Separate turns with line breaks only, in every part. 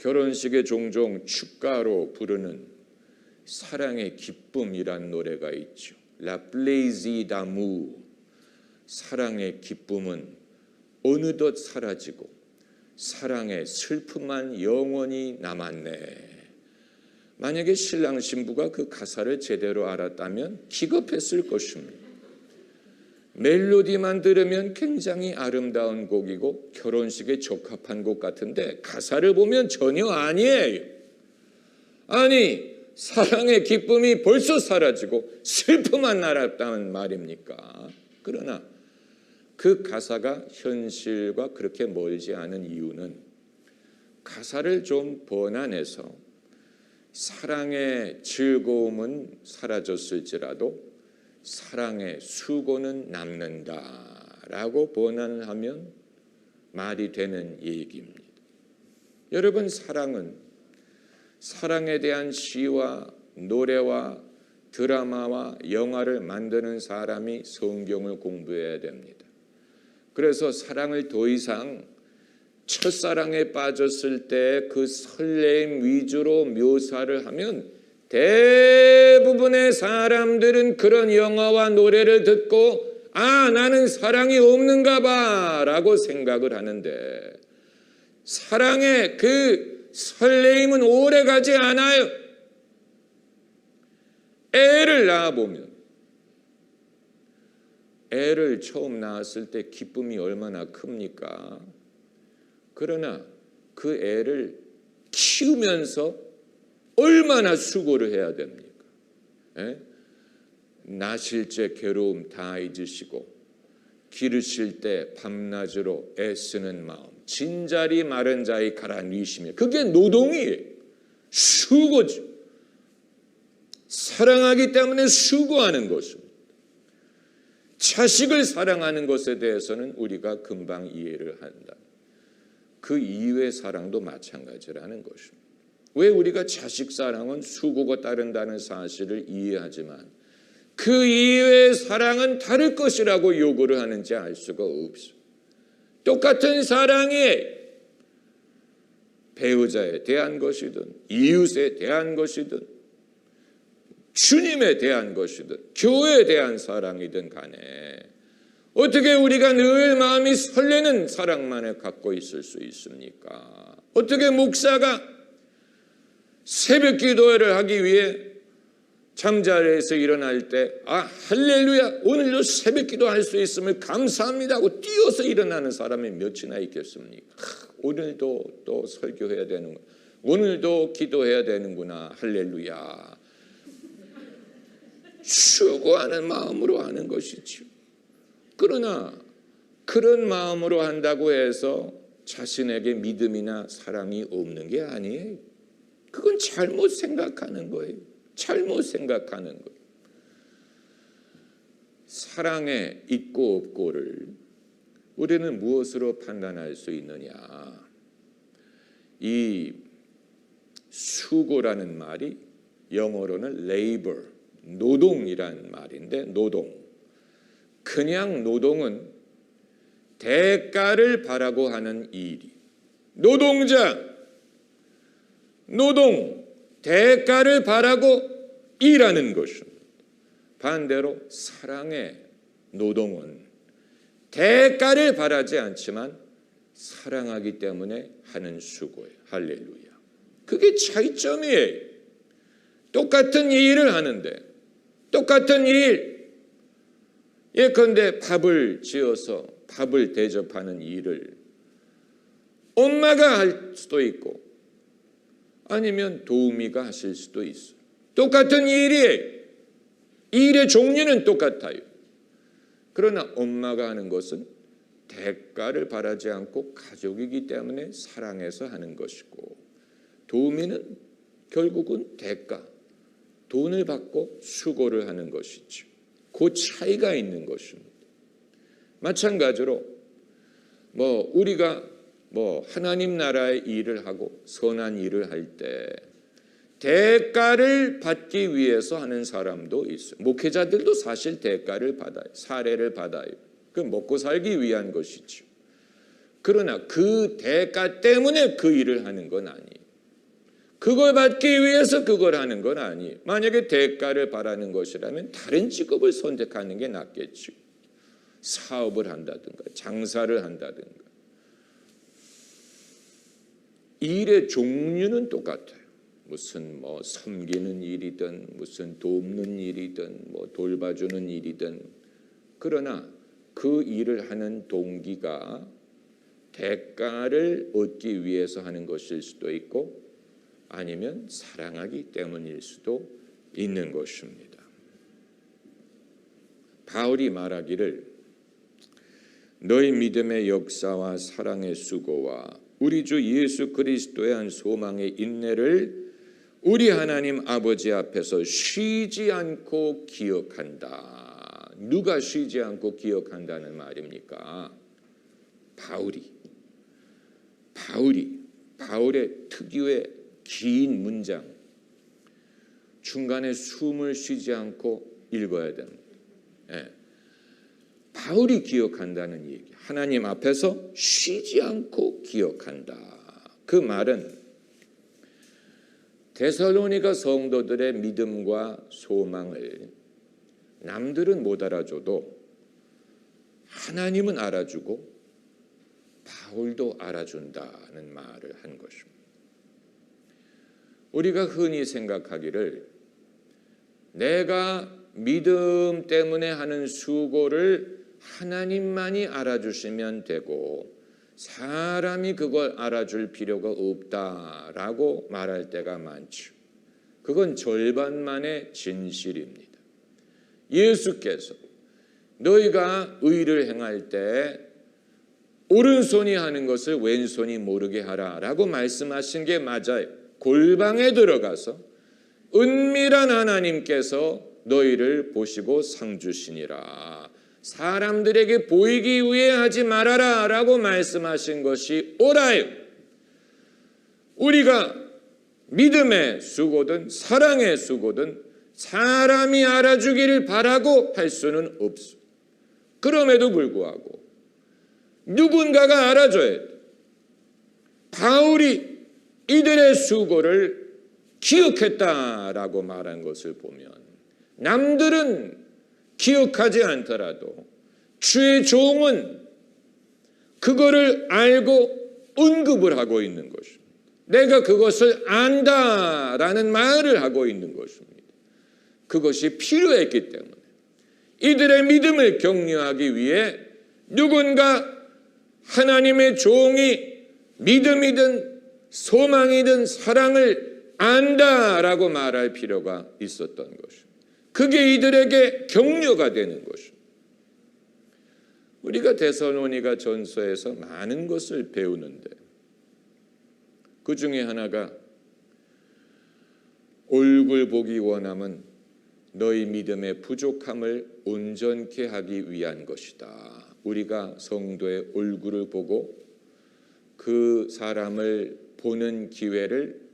결혼식에 종종 축가로 부르는 사랑의 기쁨이란 노래가 있죠. La plaisir d'amour. 사랑의 기쁨은 어느덧 사라지고 사랑의 슬픔만 영원히 남았네. 만약에 신랑 신부가 그 가사를 제대로 알았다면 기겁했을 것입니다. 멜로디만 들으면 굉장히 아름다운 곡이고 결혼식에 적합한 곡 같은데 가사를 보면 전혀 아니에요. 아니, 사랑의 기쁨이 벌써 사라지고 슬픔만 남았다는 말입니까? 그러나 그 가사가 현실과 그렇게 멀지 않은 이유는 가사를 좀 번안해서 사랑의 즐거움은 사라졌을지라도 사랑의 수고는 남는다라고 번안을 하면 말이 되는 얘기입니다. 여러분, 사랑에 대한 시와 노래와 드라마와 영화를 만드는 사람이 성경을 공부해야 됩니다. 그래서 사랑을 더 이상 첫사랑에 빠졌을 때 그 설레임 위주로 묘사를 하면 대부분의 사람들은 그런 영화와 노래를 듣고 나는 사랑이 없는가 봐 라고 생각을 하는데 사랑의 그 설레임은 오래가지 않아요. 애를 낳아보면 애를 처음 낳았을 때 기쁨이 얼마나 큽니까? 그러나 그 애를 키우면서 얼마나 수고를 해야 됩니까? 낳으실 때 괴로움 다 잊으시고 기르실 때 밤낮으로 애쓰는 마음, 진자리 마른 자의 가라뉘심이에요. 그게 노동이에요. 수고죠. 사랑하기 때문에 수고하는 것입니다. 자식을 사랑하는 것에 대해서는 우리가 금방 이해를 한다. 그 이외의 사랑도 마찬가지라는 것입니다. 왜 우리가 자식 사랑은 수고가 따른다는 사실을 이해하지만 그 이외의 사랑은 다를 것이라고 요구를 하는지 알 수가 없어요. 똑같은 사랑이 배우자에 대한 것이든 이웃에 대한 것이든 주님에 대한 것이든 교회에 대한 사랑이든 간에 어떻게 우리가 늘 마음이 설레는 사랑만을 갖고 있을 수 있습니까? 어떻게 목사가 새벽 기도회를 하기 위해 잠자리에서 일어날 때 할렐루야 오늘도 새벽 기도할 수 있음을 감사합니다 하고 뛰어서 일어나는 사람이 몇이나 있겠습니까? 오늘도 또 설교해야 되는구나, 오늘도 기도해야 되는구나, 할렐루야. 수고하는 마음으로 하는 것이죠. 그러나 그런 마음으로 한다고 해서 자신에게 믿음이나 사랑이 없는 게 아니에요. 그건 잘못 생각하는 거예요. 잘못 생각하는 거예요. 사랑에 있고 없고를 우리는 무엇으로 판단할 수 있느냐? 이 수고라는 말이 영어로는 labor, 노동이란 말인데 노동. 그냥 노동은 대가를 바라고 하는 일이. 노동, 대가를 바라고 일하는 것입니다. 반대로 사랑의 노동은 대가를 바라지 않지만 사랑하기 때문에 하는 수고예요. 할렐루야. 그게 차이점이에요. 똑같은 일을 하는데 똑같은 일, 예컨대 밥을 지어서 밥을 대접하는 일을 엄마가 할 수도 있고 아니면 도우미가 하실 수도 있어요. 똑같은 일이에요. 일의 종류는 똑같아요. 그러나 엄마가 하는 것은 대가를 바라지 않고 가족이기 때문에 사랑해서 하는 것이고 도우미는 결국은 대가, 돈을 받고 수고를 하는 것이죠. 그 차이가 있는 것입니다. 마찬가지로 우리가 하나님 나라의 일을 하고 선한 일을 할 때 대가를 받기 위해서 하는 사람도 있어요. 목회자들도 사실 대가를 받아요. 사례를 받아요. 그 먹고 살기 위한 것이죠. 그러나 그 대가 때문에 그 일을 하는 건 아니에요. 그걸 받기 위해서 그걸 하는 건 아니에요. 만약에 대가를 바라는 것이라면 다른 직업을 선택하는 게 낫겠죠. 사업을 한다든가 장사를 한다든가. 일의 종류는 똑같아요. 무슨 섬기는 일이든 무슨 돕는 일이든 돌봐주는 일이든, 그러나 그 일을 하는 동기가 대가를 얻기 위해서 하는 것일 수도 있고 아니면 사랑하기 때문일 수도 있는 것입니다. 바울이 말하기를 너희 믿음의 역사와 사랑의 수고와 우리 주 예수 그리스도의 한 소망의 인내를 우리 하나님 아버지 앞에서 쉬지 않고 기억한다. 누가 쉬지 않고 기억한다는 말입니까? 바울의 특유의 긴 문장, 중간에 숨을 쉬지 않고 읽어야 됩니다. 바울이 기억한다는 얘기, 하나님 앞에서 쉬지 않고 기억한다. 그 말은 데살로니가 성도들의 믿음과 소망을 남들은 못 알아줘도 하나님은 알아주고 바울도 알아준다는 말을 한 것입니다. 우리가 흔히 생각하기를 내가 믿음 때문에 하는 수고를 하나님만이 알아주시면 되고 사람이 그걸 알아줄 필요가 없다라고 말할 때가 많죠. 그건 절반만의 진실입니다. 예수께서 너희가 의를 행할 때 오른손이 하는 것을 왼손이 모르게 하라라고 말씀하신 게 맞아요. 골방에 들어가서 은밀한 하나님께서 너희를 보시고 상 주시니라. 사람들에게 보이기 위해 하지 말아라 라고 말씀하신 것이 옳아요. 우리가 믿음의 수고든 사랑의 수고든 사람이 알아주기를 바라고 할 수는 없어. 그럼에도 불구하고 누군가가 알아줘야 돼. 바울이 이들의 수고를 기억했다라고 말한 것을 보면 남들은 기억하지 않더라도 주의 종은 그거를 알고 언급을 하고 있는 것입니다. 내가 그것을 안다라는 말을 하고 있는 것입니다. 그것이 필요했기 때문에 이들의 믿음을 격려하기 위해 누군가 하나님의 종이 믿음이든 소망이든 사랑을 안다라고 말할 필요가 있었던 것입니다. 그게 이들에게 격려가 되는 것입니다. 우리가 데살로니가 전서에서 많은 것을 배우는데 그 중에 하나가 얼굴 보기 원함은 너희 믿음의 부족함을 온전케 하기 위한 것이다. 우리가 성도의 얼굴을 보고 그 사람을 보는 기회를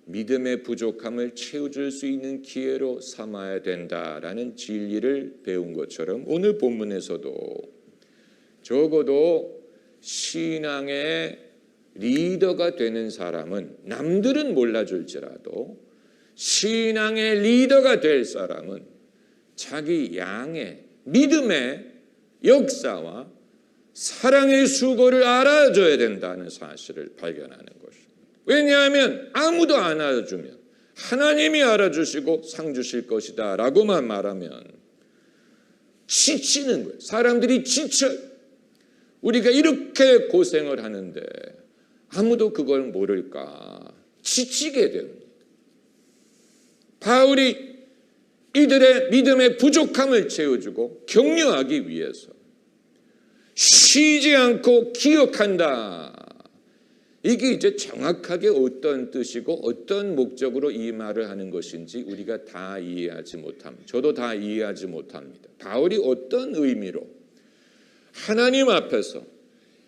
믿음의 부족함을 채워줄 수 있는 기회로 삼아야 된다라는 진리를 배운 것처럼 오늘 본문에서도 적어도 신앙의 리더가 되는 사람은 남들은 몰라줄지라도 신앙의 리더가 될 사람은 자기 양의 믿음의 역사와 사랑의 수고를 알아줘야 된다는 사실을 발견하는 것입니다. 왜냐하면 아무도 안 알아주면 하나님이 알아주시고 상 주실 것이다 라고만 말하면 지치는 거예요. 사람들이 지쳐요. 우리가 이렇게 고생을 하는데 아무도 그걸 모를까 지치게 됩니다. 바울이 이들의 믿음의 부족함을 채워주고 격려하기 위해서 쉬지 않고 기억한다. 이게 이제 정확하게 어떤 뜻이고 어떤 목적으로 이 말을 하는 것인지 우리가 다 이해하지 못합니다. 저도 다 이해하지 못합니다. 바울이 어떤 의미로 하나님 앞에서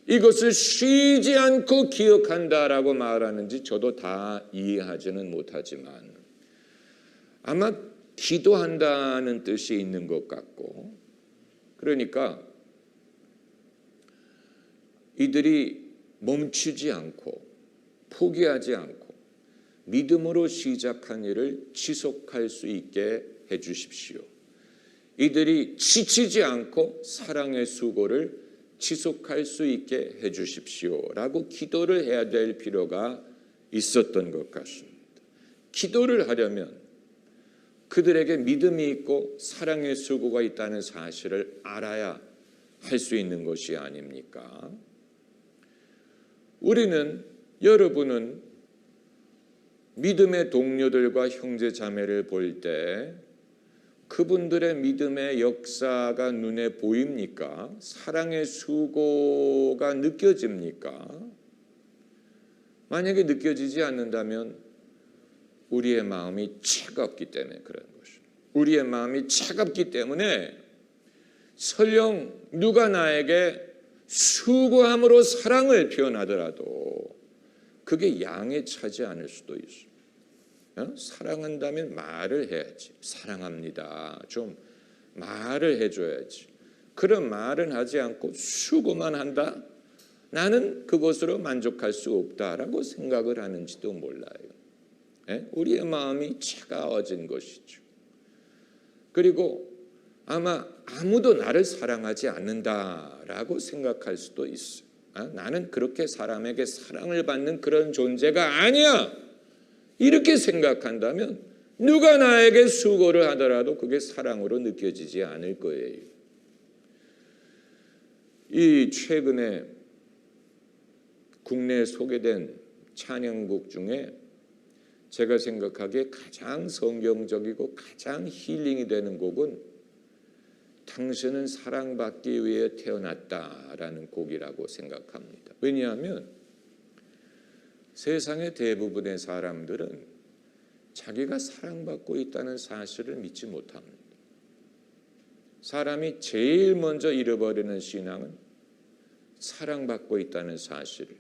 이것을 쉬지 않고 기억한다라고 말하는지 저도 다 이해하지는 못하지만 아마 기도한다는 뜻이 있는 것 같고, 그러니까 이들이 멈추지 않고 포기하지 않고 믿음으로 시작한 일을 지속할 수 있게 해주십시오. 이들이 지치지 않고 사랑의 수고를 지속할 수 있게 해주십시오 라고 기도를 해야 될 필요가 있었던 것 같습니다. 기도를 하려면 그들에게 믿음이 있고 사랑의 수고가 있다는 사실을 알아야 할 수 있는 것이 아닙니까? 여러분은 믿음의 동료들과 형제 자매를 볼 때 그분들의 믿음의 역사가 눈에 보입니까? 사랑의 수고가 느껴집니까? 만약에 느껴지지 않는다면 우리의 마음이 차갑기 때문에 그런 것입니다. 우리의 마음이 차갑기 때문에 설령 누가 나에게 수고함으로 사랑을 표현하더라도 그게 양에 차지 않을 수도 있어요. 사랑한다면 말을 해야지. 사랑합니다. 좀 말을 해줘야지. 그런 말은 하지 않고 수고만 한다? 나는 그것으로 만족할 수 없다라고 생각을 하는지도 몰라요. 우리의 마음이 차가워진 것이죠. 그리고 아마 아무도 나를 사랑하지 않는다라고 생각할 수도 있어요. 나는 그렇게 사람에게 사랑을 받는 그런 존재가 아니야. 이렇게 생각한다면 누가 나에게 수고를 하더라도 그게 사랑으로 느껴지지 않을 거예요. 이 최근에 국내에 소개된 찬양곡 중에 제가 생각하기에 가장 성경적이고 가장 힐링이 되는 곡은 당신은 사랑받기 위해 태어났다라는 곡이라고 생각합니다. 왜냐하면 세상의 대부분의 사람들은 자기가 사랑받고 있다는 사실을 믿지 못합니다. 사람이 제일 먼저 잃어버리는 신앙은 사랑받고 있다는 사실을.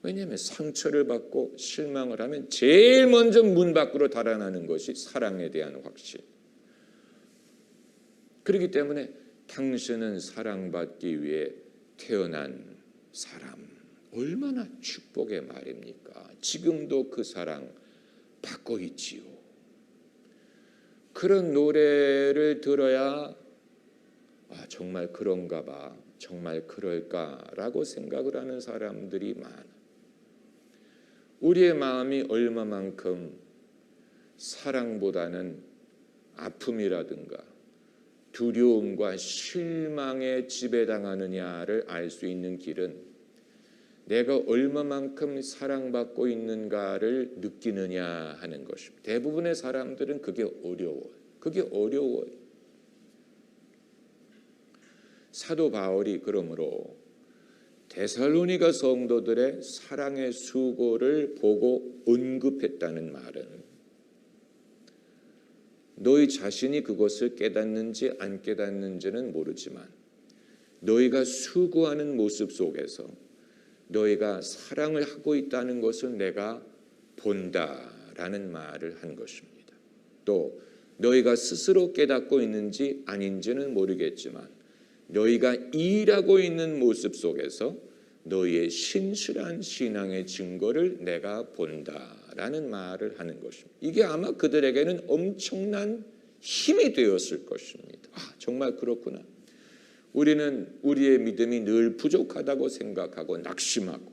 왜냐하면 상처를 받고 실망을 하면 제일 먼저 문 밖으로 달아나는 것이 사랑에 대한 확신. 그렇기 때문에 당신은 사랑받기 위해 태어난 사람. 얼마나 축복의 말입니까? 지금도 그 사랑 받고 있지요. 그런 노래를 들어야 정말 그런가 봐, 정말 그럴까라고 생각을 하는 사람들이 많아. 우리의 마음이 얼마만큼 사랑보다는 아픔이라든가 두려움과 실망에 지배당하느냐를 알 수 있는 길은 내가 얼마만큼 사랑받고 있는가를 느끼느냐 하는 것입니다. 대부분의 사람들은 그게 어려워요. 그게 어려워요. 사도 바울이 그러므로 데살로니가 성도들의 사랑의 수고를 보고 언급했다는 말은 너희 자신이 그것을 깨닫는지 안 깨닫는지는 모르지만 너희가 수고하는 모습 속에서 너희가 사랑을 하고 있다는 것을 내가 본다라는 말을 한 것입니다. 또 너희가 스스로 깨닫고 있는지 아닌지는 모르겠지만 너희가 일하고 있는 모습 속에서 너희의 신실한 신앙의 증거를 내가 본다라는 말을 하는 것입니다. 이게 아마 그들에게는 엄청난 힘이 되었을 것입니다. 정말 그렇구나. 우리는 우리의 믿음이 늘 부족하다고 생각하고 낙심하고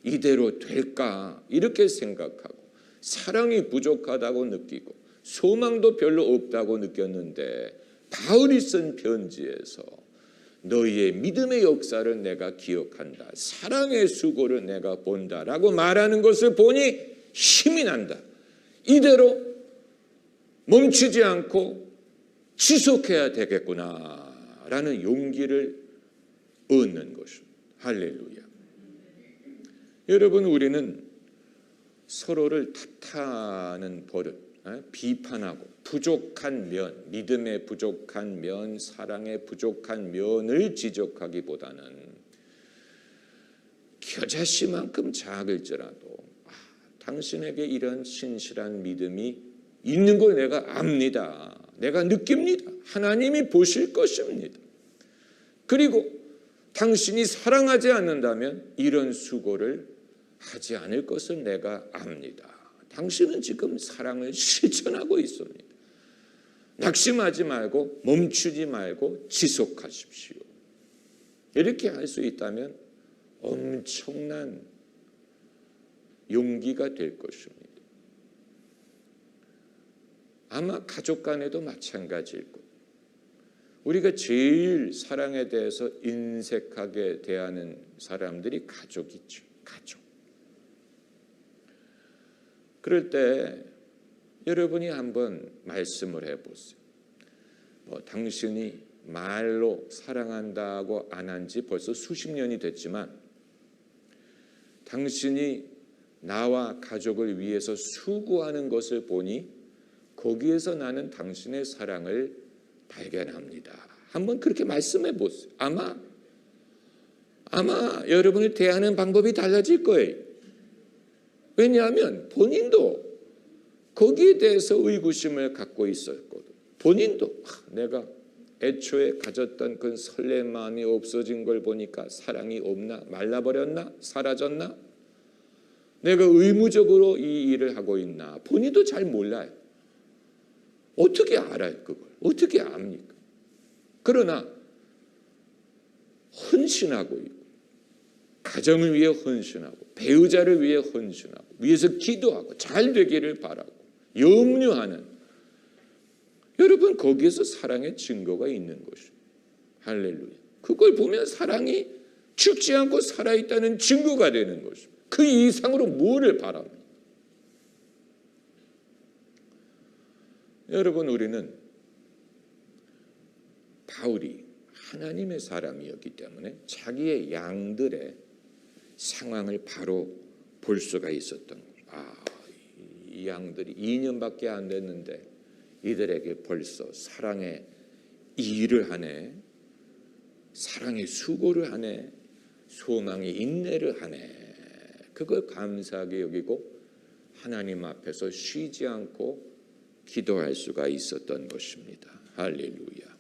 이대로 될까 이렇게 생각하고 사랑이 부족하다고 느끼고 소망도 별로 없다고 느꼈는데 바울이 쓴 편지에서 너희의 믿음의 역사를 내가 기억한다. 사랑의 수고를 내가 본다라고 말하는 것을 보니 힘이 난다. 이대로 멈추지 않고 지속해야 되겠구나 라는 용기를 얻는 것입니다. 할렐루야. 여러분, 우리는 서로를 탓하는 버릇, 비판하고 부족한 면, 믿음의 부족한 면, 사랑의 부족한 면을 지적하기보다는 겨자씨만큼 작을지라도 당신에게 이런 신실한 믿음이 있는 걸 내가 압니다. 내가 느낍니다. 하나님이 보실 것입니다. 그리고 당신이 사랑하지 않는다면 이런 수고를 하지 않을 것을 내가 압니다. 당신은 지금 사랑을 실천하고 있습니다. 낙심하지 말고 멈추지 말고 지속하십시오. 이렇게 할 수 있다면 엄청난 용기가 될 것입니다. 아마 가족 간에도 마찬가지일 거예요. 우리가 제일 사랑에 대해서 인색하게 대하는 사람들이 가족이죠. 가족. 그럴 때 여러분이 한번 말씀을 해보세요. 당신이 말로 사랑한다고 안 한 지 벌써 수십 년이 됐지만 당신이 나와 가족을 위해서 수고하는 것을 보니 거기에서 나는 당신의 사랑을 발견합니다. 한번 그렇게 말씀해 보세요. 아마 여러분을 대하는 방법이 달라질 거예요. 왜냐하면 본인도 거기에 대해서 의구심을 갖고 있었거든. 본인도 내가 애초에 가졌던 그 설렘 마음이 없어진 걸 보니까 사랑이 없나? 말라버렸나? 사라졌나? 내가 의무적으로 이 일을 하고 있나? 본인도 잘 몰라요. 어떻게 알아요, 그걸? 어떻게 압니까? 그러나 헌신하고 있고 가정을 위해 헌신하고 배우자를 위해 헌신하고 위해서 기도하고 잘 되기를 바라고 염려하는 여러분 거기에서 사랑의 증거가 있는 것입니다. 할렐루야. 그걸 보면 사랑이 죽지 않고 살아있다는 증거가 되는 것입니다. 그 이상으로 뭐를 바랍니까? 여러분 우리는 바울이 하나님의 사람이었기 때문에 자기의 양들의 상황을 바로 볼 수가 있었던 거예요. 이 양들이 2년밖에 안 됐는데 이들에게 벌써 사랑의 일을 하네, 사랑의 수고를 하네, 소망의 인내를 하네. 그걸 감사하게 여기고 하나님 앞에서 쉬지 않고 기도할 수가 있었던 것입니다. 할렐루야.